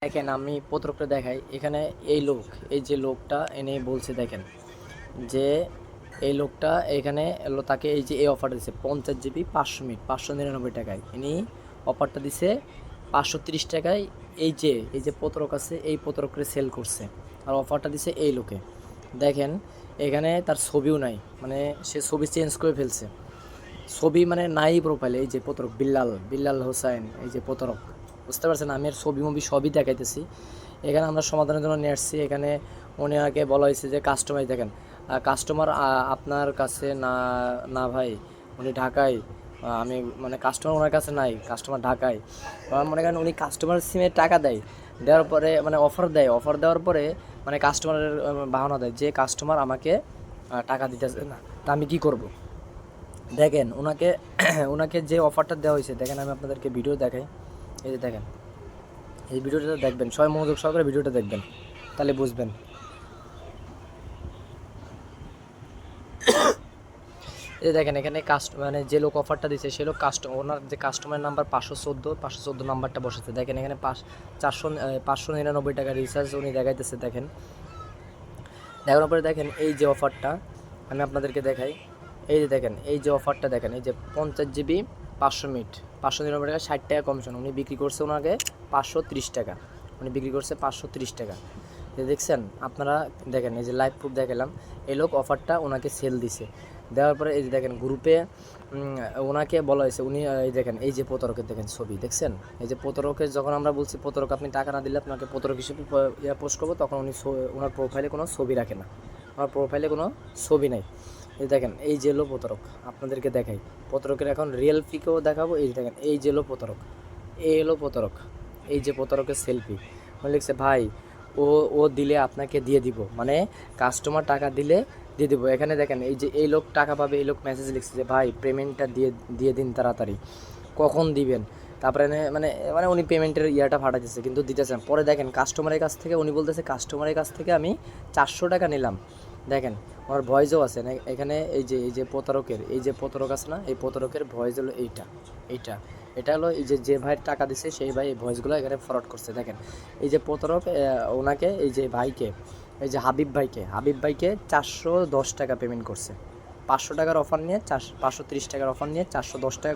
দেখেন আমি প্রতারকটা দেখাই এখানে। এই লোক, এই যে লোকটা এনে বলছে দেখেন যে এই লোকটা এখানে তাকে এই যে এই অফারটা দিচ্ছে 50 GB 500 মিনিট 599 টাকায়। ইনি অফারটা দিছে 530 টাকায়। এই যে প্রতারক আছে এই প্রতারককে সেল করছে আর অফারটা দিছে এই লোকে। দেখেন এখানে তার ছবিও নাই, মানে সে ছবি চেঞ্জ করে ফেলছে, ছবি মানে নাই প্রোফাইলে। এই যে প্রতারক বিল্লাল বিল্লাল হোসাইন, এই যে প্রতারক, বুঝতে পারছেন? আমি এর ছবি মুভি সবই দেখাইতেছি। এখানে আমরা সমাধানের জন্য নিয়ে আসছি। এখানে ওনাকে বলা হয়েছে যে কাস্টমাইজ দেখেন, কাস্টমার আপনার কাছে না, না ভাই উনি ঢাকায়, আমি মানে কাস্টমার ওনার কাছে নাই, কাস্টমার ঢাকায়। আমার মনে করেন উনি কাস্টমার সিমে টাকা দেয়, দেওয়ার পরে মানে অফার দেয়, অফার দেওয়ার পরে মানে কাস্টমারের বাহানা দেয় যে কাস্টমার আমাকে টাকা দিতেছে না, তা আমি কী করব? দেখেন ওনাকে ওনাকে যে অফারটা দেওয়া হয়েছে দেখেন, আমি আপনাদেরকে ভিডিও দেখাই। এই যে দেখেন, এই ভিডিওটা দেখবেন, সবাই মনোযোগ সহকারে ভিডিওটা দেখবেন, তাহলে বুঝবেন। এই দেখেন এখানে মানে যে লোক অফারটা দিচ্ছে সে লোক ওনার যে কাস্টমার নাম্বার 514 নাম্বারটা বসেছে। দেখেন এখানে 599 টাকা রিচার্জ উনি দেখাইতেছে। দেখেন দেখানোর পরে দেখেন এই যে অফারটা আমি আপনাদেরকে দেখাই। এই যে দেখেন এই যে অফারটা দেখেন, এই যে 50 GB 500 মিনিট 599 টাকা, 60 টাকা কমিশন। উনি বিক্রি করছে ওনাকে 530 টাকা, উনি বিক্রি করছে 530 টাকা। দেখছেন আপনারা? দেখেন এই যে লাইভ প্রুফ দেখালাম। এই লোক অফারটা ওনাকে সেল দিছে, দেওয়ার পরে এই যে দেখেন গ্রুপে ওনাকে বলা হয়েছে, উনি এই দেখেন এই যে প্রতারকের দেখেন ছবি দেখছেন। এই যে প্রতারকের যখন আমরা বলছি প্রতারক আপনি টাকা না দিলে আপনাকে প্রতারক হিসেবে পোস্ট করবো, তখন উনি ওনার প্রোফাইলে কোনো ছবি রাখে না, ওনার প্রোফাইলে কোনো ছবি নাই। এই দেখেন এই যে হলো প্রতারক, আপনাদেরকে দেখাই প্রতারকের এখন রিয়েল পিকেও দেখাবো। এই দেখেন এই যে হলো প্রতারক, এই হলো প্রতারক, এই যে প্রতারকের সেলফি। মানে লিখছে ভাই ও ও দিলে আপনাকে দিয়ে দিব, মানে কাস্টমার টাকা দিলে দিয়ে দিব। এখানে দেখেন এই যে এই লোক টাকা পাবে, এই লোক মেসেজ লিখছে যে ভাই পেমেন্টটা দিয়ে দিন তাড়াতাড়ি, কখন দিবেন? তারপরে মানে মানে উনি পেমেন্টের ইয়াটা ফাটাইতেছে কিন্তু দিতেছেন। পরে দেখেন কাস্টমারের কাছ থেকে উনি বলতেছে কাস্টমারের কাছ থেকে আমি 400 টাকা নিলাম। দেখেন ওনার ভয়েসও আছে না এখানে। এই যে প্রতারকের, এই যে প্রতারক আছে না, এই প্রতারকের ভয়েস হলো এইটা এটা হলো এই যে ভাইয়ের টাকা দিছে সেই ভাই এই ভয়েসগুলো এখানে ফরওয়ার্ড করছে। দেখেন এই যে প্রতারক ওনাকে এই যে ভাইকে, এই যে হাবিব ভাইকে 410 টাকা পেমেন্ট করছে। 500 টাকার অফার নিয়ে 530 টাকার অফার নিয়ে 410 টাকা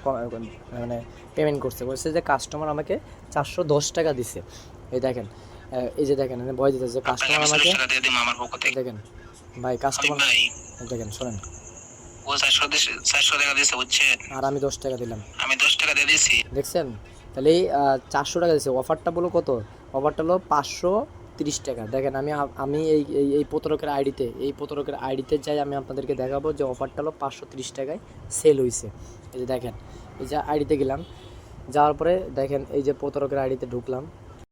মানে পেমেন্ট করছে। বলছে যে কাস্টমার আমাকে 410 টাকা দিছে। এই দেখেন এই যে দেখেন ভয় দিতেছে যে কাস্টমার আমাকে দেখেন ভাই কাস্টমার দেখেন শোনেন, ও 400 টাকা দিয়েছে বুঝছেন, আর আমি 10 টাকা দিলাম, আমি 10 টাকা দিয়ে দিয়েছি। দেখছেন? তাহলে এই 400 টাকা দিচ্ছে। অফারটা বলো কত? অফারটা হলো 530 টাকা। দেখেন আমি এই প্রতারকের আইডিতে যাই, আমি আপনাদেরকে দেখাবো যে অফারটা হলো 530 টাকায় সেল হয়েছে। এই যে দেখেন এই যে আইডিতে গেলাম, যাওয়ার পরে দেখেন এই যে প্রতারকের আইডিতে ঢুকলাম,